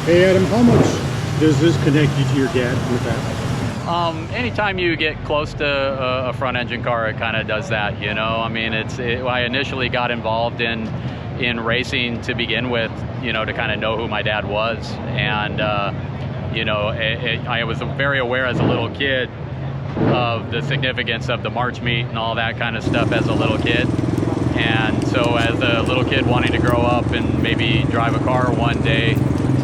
Hey Adam, how much does this connect you to your dad with that? Anytime you get close to a front engine car, it kind of does that, you know. I mean, I initially got involved in racing to begin with, you know, to kind of know who my dad was. And, you know, I was very aware as a little kid of the significance of the March meet and all that kind of stuff as a little kid. And so as a little kid wanting to grow up and maybe drive a car one day,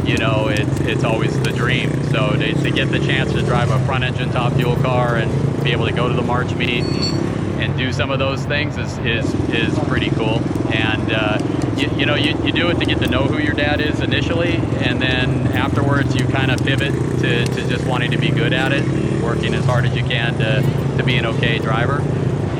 you know, it's always the dream. So to get the chance to drive a front engine top fuel car and be able to go to the March meet and do some of those things is pretty cool. And you know, you do it to get to know who your dad is initially, and then afterwards you kind of pivot to just wanting to be good at it and working as hard as you can to be an okay driver.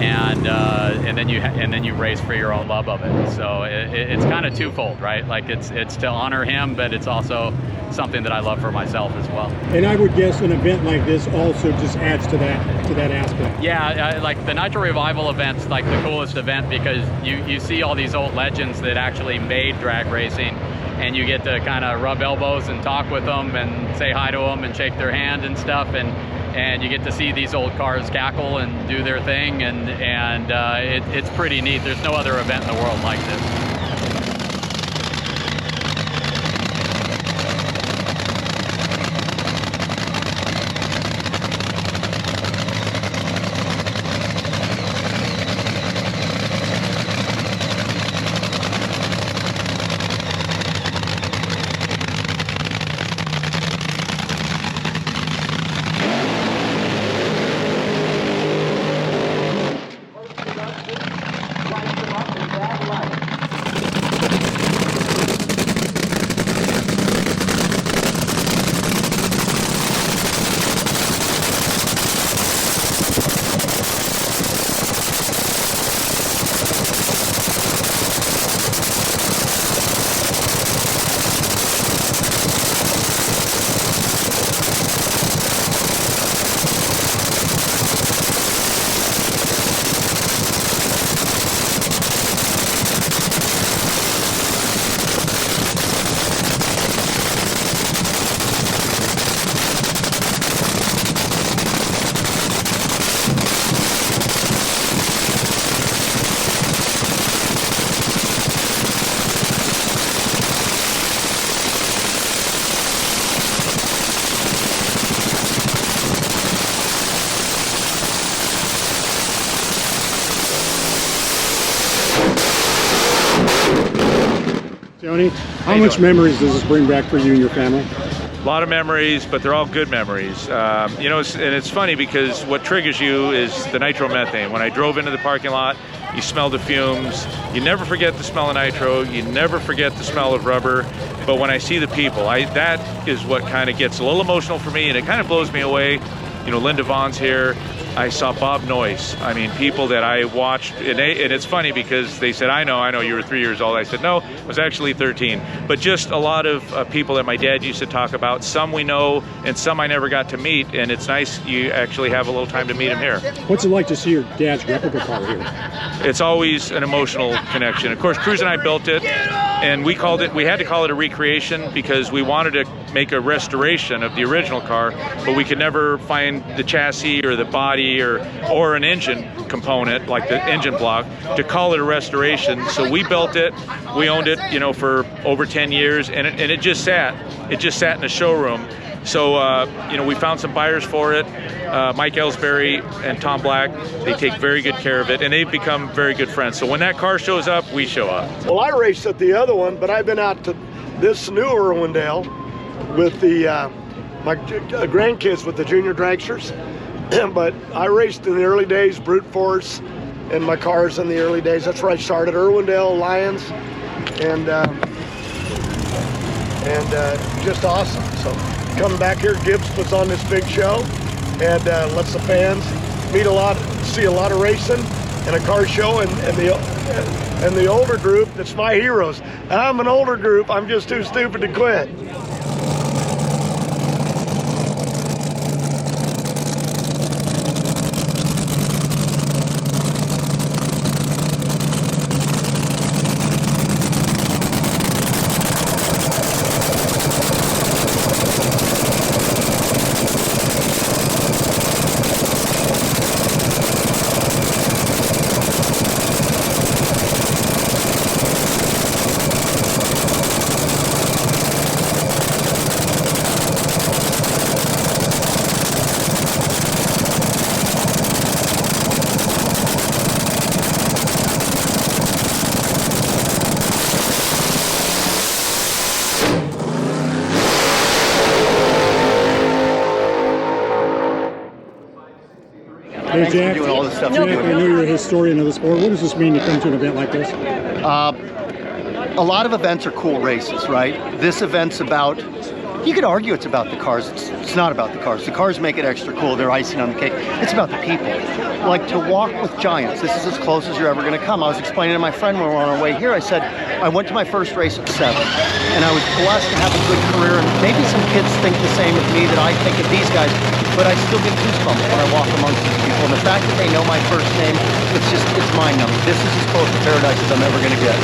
And then you race for your own love of it. So it's kind of twofold, right? Like it's to honor him, but it's also something that I love for myself as well. And I would guess an event like this also just adds to that aspect. Yeah, like the Nitro Revival event's like the coolest event because you see all these old legends that actually made drag racing, and you get to kind of rub elbows and talk with them and say hi to them and shake their hand and stuff, and you get to see these old cars cackle and do their thing, and it's pretty neat. There's no other event in the world like this. Tony, how much memories does this bring back for you and your family? A lot of memories, but they're all good memories. You know, it's funny because what triggers you is the nitromethane. When I drove into the parking lot, you smell the fumes. You never forget the smell of nitro. You never forget the smell of rubber. But when I see the people, that is what kind of gets a little emotional for me, and it kind of blows me away. You know, Linda Vaughn's here. I saw Bob Noyce. I mean, people that I watched, and it's funny because they said, I know you were 3 years old. I said, no, I was actually 13. But just a lot of people that my dad used to talk about. Some we know, and some I never got to meet, and it's nice you actually have a little time to meet him here. What's it like to see your dad's replica car here? It's always an emotional connection. Of course, Cruz and I built it, and we had to call it a recreation because we wanted to make a restoration of the original car, but we could never find the chassis or the body or an engine component like the engine block to call it a restoration. So we built it, we owned it, you know, for over 10 years, and it just sat in the showroom. So you know, we found some buyers for it. Mike Ellsbury and Tom Black, they take very good care of it, and they've become very good friends. So when that car shows up, we show up. Well, I raced at the other one, but I've been out to this new Irwindale with my grandkids with the junior dragsters. But I raced in the early days, brute force, in my cars in the early days. That's where I started, Irwindale, Lions, and just awesome. So coming back here, Gibbs puts on this big show and lets the fans see a lot of racing and a car show, and the older group, that's my heroes. I'm an older group, I'm just too stupid to quit. Thanks Jack, for doing all this stuff. Jack, I know you're a historian of the sport. What does this mean to come to an event like this? A lot of events are cool races, right? This event's about, you could argue it's about the cars. It's not about the cars. The cars make it extra cool. They're icing on the cake. It's about the people. Like, to walk with giants, this is as close as you're ever going to come. I was explaining to my friend when we were on our way here, I said, I went to my first race at 7, and I was blessed to have a good career, and maybe some kids think the same of me that I think of these guys, but I still get goosebumps when I walk amongst these people, and the fact that they know my first name, it's mind-numbing. This is as close to paradise as I'm ever going to get.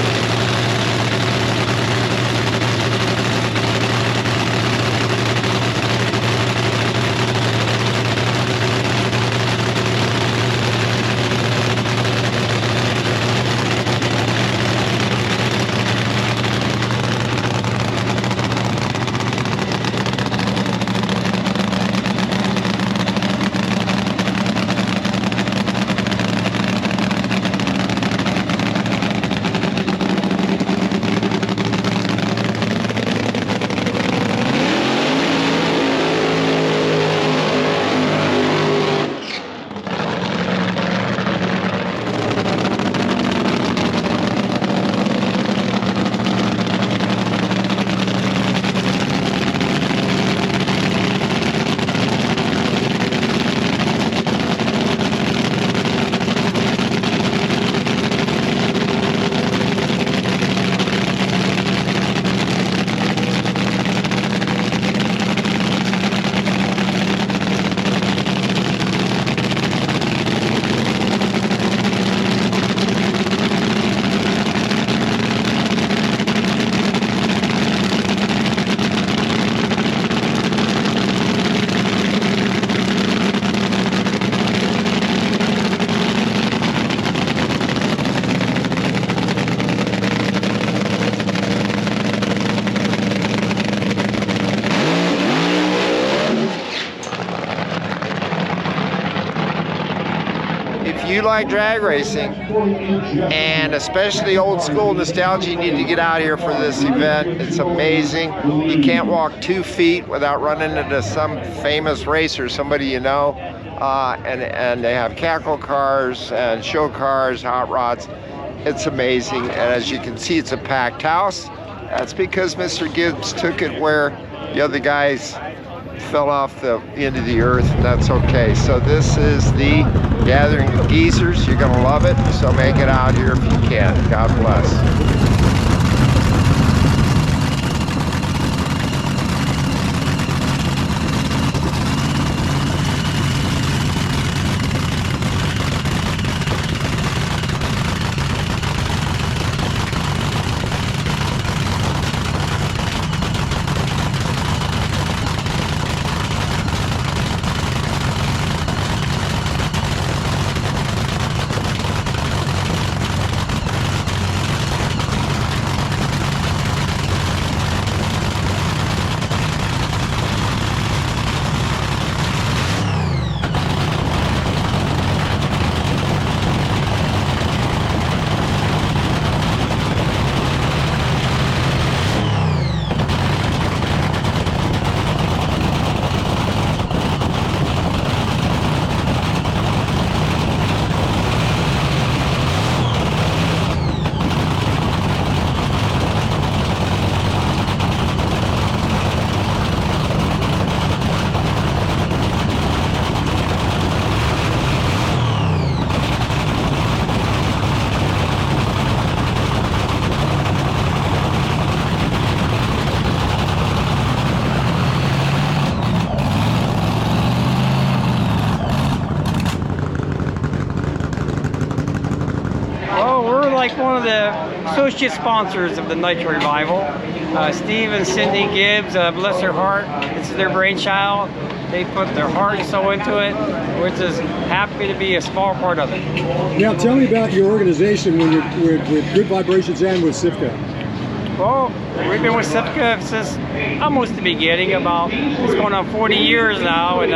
you like drag racing, and especially old school nostalgia, you need to get out here for this event. It's amazing. You can't walk 2 feet without running into some famous racer, somebody you know. And they have cackle cars and show cars, hot rods. It's amazing, and as you can see, it's a packed house. That's because Mr. Gibbs took it where the other guys fell off the end of the earth, and that's okay. So this is the gathering of geezers. You're gonna love it, so make it out here if you can. God bless. One of the associate sponsors of the Nitro Revival. Steve and Cindy Gibbs, bless their heart, it's their brainchild. They put their heart and soul into it. We're just happy to be a small part of it. Now tell me about your organization when you're with Good Vibrations and with SIFCA. Well, we've been with SIPCA since almost the beginning, it's going on 40 years now, and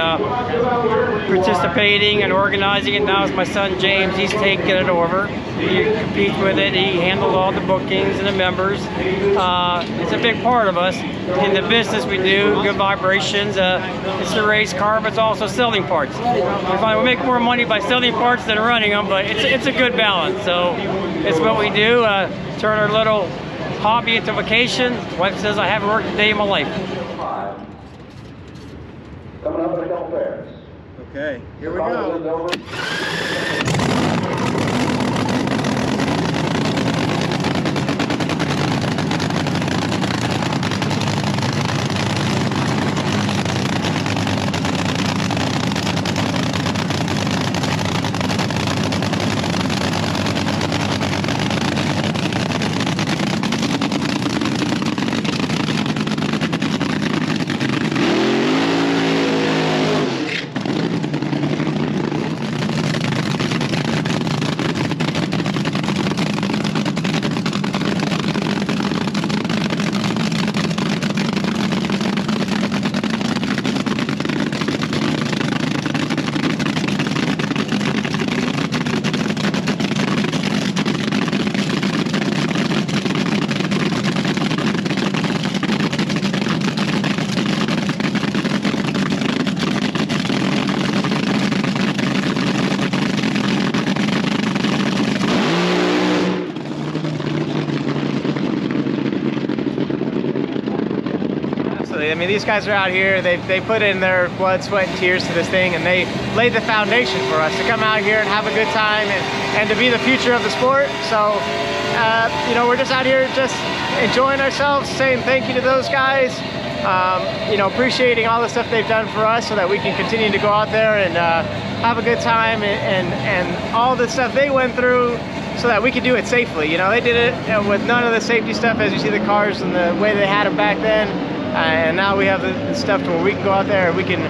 participating and organizing it. Now it's my son James, he's taking it over. He competes with it, he handles all the bookings and the members. It's a big part of us. In the business we do, good vibrations. It's a race car, but it's also selling parts. We make more money by selling parts than running them, but it's a good balance. So it's what we do, turn our little hobby into vacation. Wife says I haven't worked a day in my life. Coming up in a couple pairs. Okay, here we go. I mean, these guys are out here, they put in their blood, sweat, and tears to this thing, and they laid the foundation for us to come out here and have a good time and to be the future of the sport. So, you know, we're just out here just enjoying ourselves, saying thank you to those guys, you know, appreciating all the stuff they've done for us so that we can continue to go out there and have a good time and all the stuff they went through so that we could do it safely. You know, they did it with none of the safety stuff as you see the cars and the way they had them back then. And now we have the stuff to where we can go out there and we can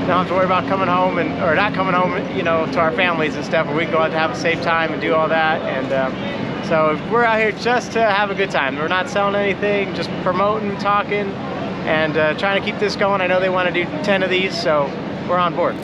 don't have to worry about coming home or not coming home, you know, to our families and stuff, where we can go out to have a safe time and do all that. And so we're out here just to have a good time. We're not selling anything, just promoting, talking, and trying to keep this going. I know they want to do 10 of these, so we're on board.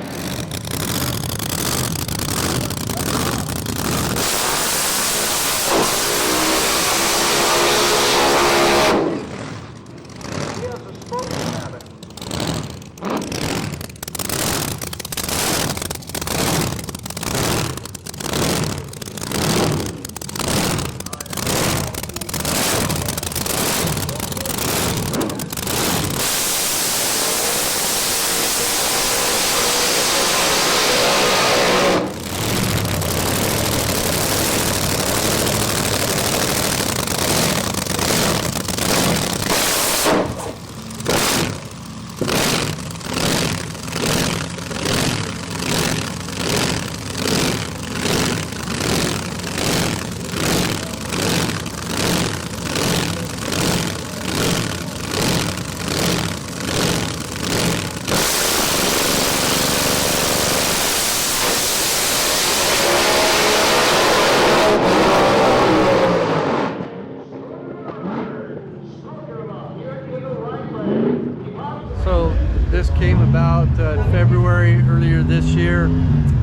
This came about February earlier this year.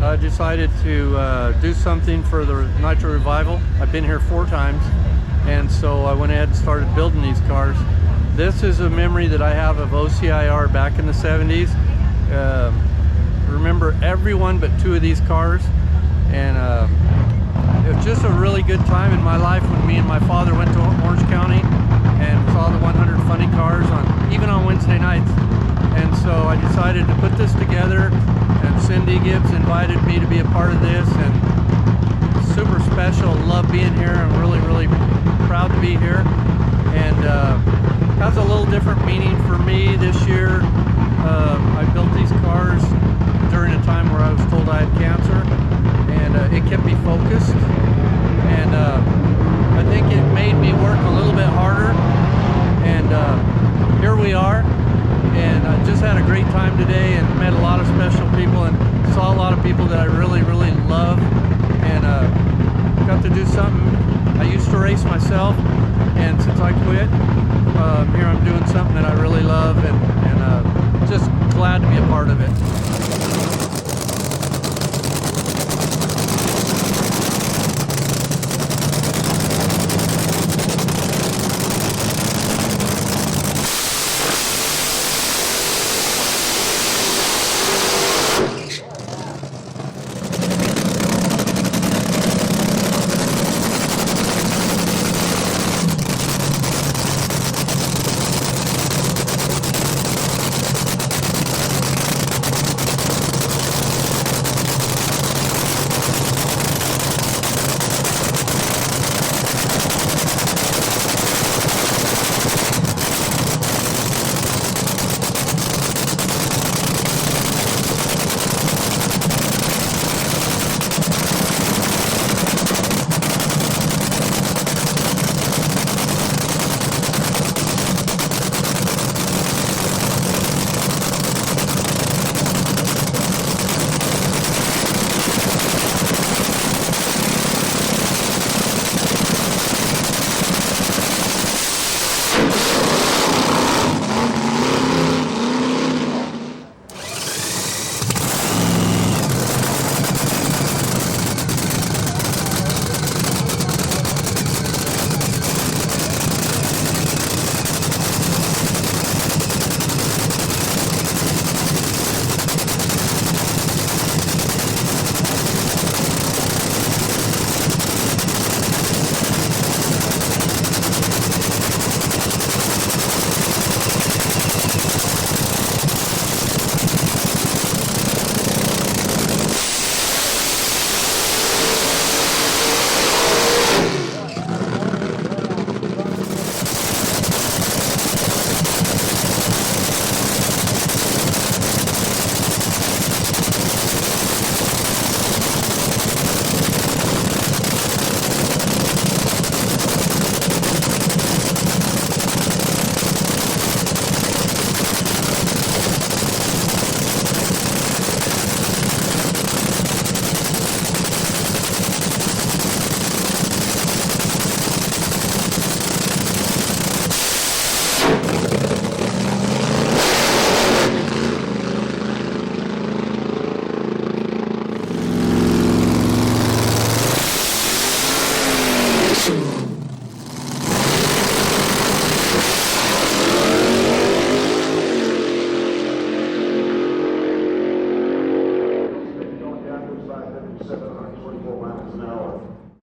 I decided to do something for the Nitro Revival. I've been here 4 times, and so I went ahead and started building these cars. This is a memory that I have of OCIR back in the 70s. Remember everyone but 2 of these cars, and it was just a really good time in my life when me and my father went to Orange County and saw the 100 funny cars even on Wednesday nights. And so I decided to put this together, and Cindy Gibbs invited me to be a part of this, and super special. Love being here. I'm really, really proud to be here, and has a little different meaning for me this year. I built these cars during a time where I was told I had cancer, and it kept me focused, and I think it made me work a little bit harder, and here we are. And I just had a great time today and met a lot of special people and saw a lot of people that I really, really love, and got to do something I used to race myself, and since I quit, here I'm doing something that I really love, and just glad to be a part of it.